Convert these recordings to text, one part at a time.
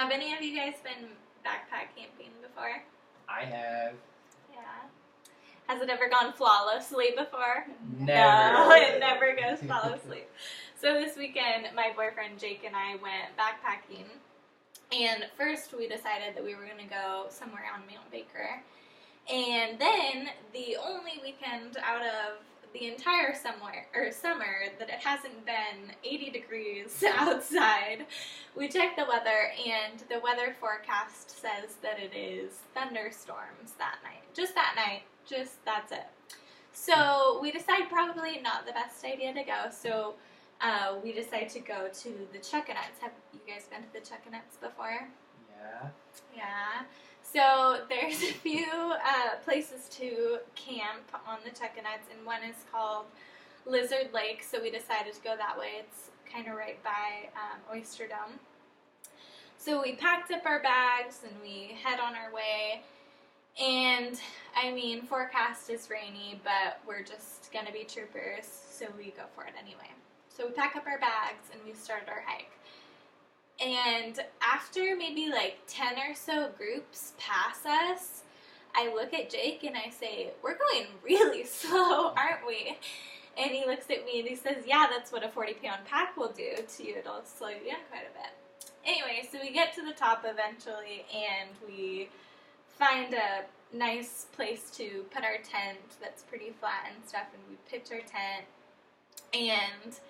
Have any of you guys been backpack camping before? I have. Yeah. Has it ever gone flawlessly before? Never. No, it never goes flawlessly. So this weekend, my boyfriend Jake and I went backpacking. And first we decided that we were going to go somewhere on Mount Baker. And then the only weekend out of the entire summer that it hasn't been 80 degrees outside, we checked the weather, and the weather forecast says that it is thunderstorms that night. Just that night. Just that's it. So we decide probably not the best idea to go. So we decide to go to the Chuckanuts. Have you guys been to the Chuckanuts before? Yeah. Yeah. So there's a few places to camp on the Chuckanuts, and one is called Lizard Lake, so we decided to go that way. It's kind of right by Oyster Dome. So we packed up our bags, and we head on our way, and, I mean, forecast is rainy, but we're just going to be troopers, so we go for it anyway. So we pack up our bags, and we start our hike. And after maybe like 10 or so groups pass us, I look at Jake and I say, "We're going really slow, aren't we?" And he looks at me and he says, "Yeah, that's what a 40-pound pack will do to you. It'll slow you down quite a bit." Anyway, so we get to the top eventually, and we find a nice place to put our tent that's pretty flat and stuff, and we pitch our tent. And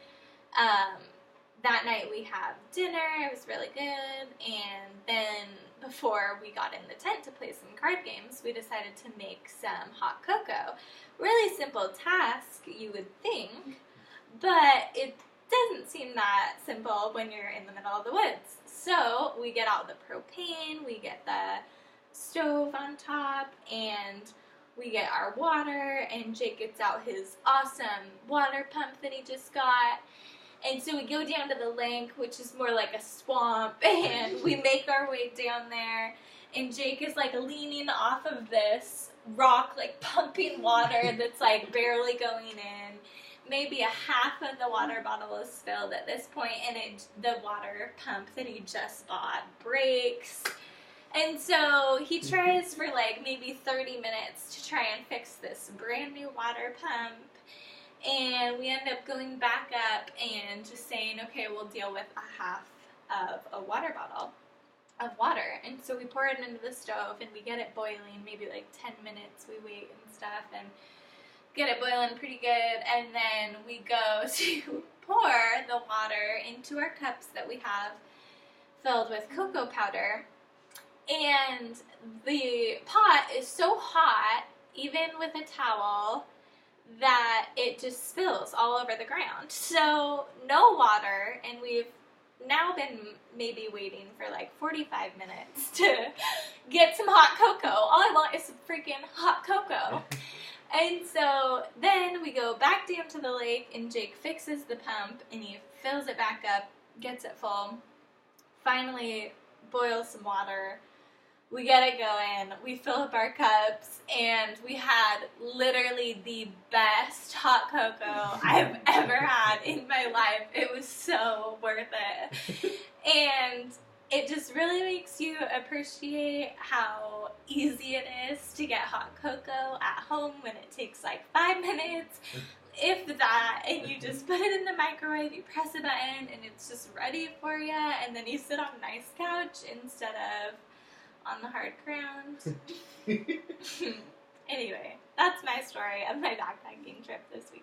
that night we have dinner. It was really good. And then before we got in the tent to play some card games, we decided to make some hot cocoa. Really simple task, you would think, but it doesn't seem that simple when you're in the middle of the woods. So we get out the propane, we get the stove on top, and we get our water, and Jake gets out his awesome water pump that he just got. And so we go down to the lake, which is more like a swamp, and we make our way down there, and Jake is like leaning off of this rock, like pumping water that's like barely going in. Maybe a half of the water bottle is filled at this point, and the water pump that he just bought breaks. And so he tries for like maybe 30 minutes to try and fix this brand new water pump. And we end up going back up and just saying, okay, we'll deal with a half of a water bottle of water. And so we pour it into the stove, and we get it boiling, maybe like 10 minutes. We wait and stuff and get it boiling pretty good. And then we go to pour the water into our cups that we have filled with cocoa powder. And the pot is so hot, even with a towel, that it just spills all over the ground. So no water, and we've now been maybe waiting for like 45 minutes to get some hot cocoa. All I want is some freaking hot cocoa. And so then we go back down to the lake, and Jake fixes the pump, and he fills it back up, gets it full, finally boils some water. We get it going, we fill up our cups, and we had literally the best hot cocoa I've ever had in my life. It was so worth it. And it just really makes you appreciate how easy it is to get hot cocoa at home when it takes like 5 minutes, if that, and you just put it in the microwave, you press a button, and it's just ready for you, and then you sit on a nice couch instead of on the hard ground. Anyway, that's my story of my backpacking trip this weekend.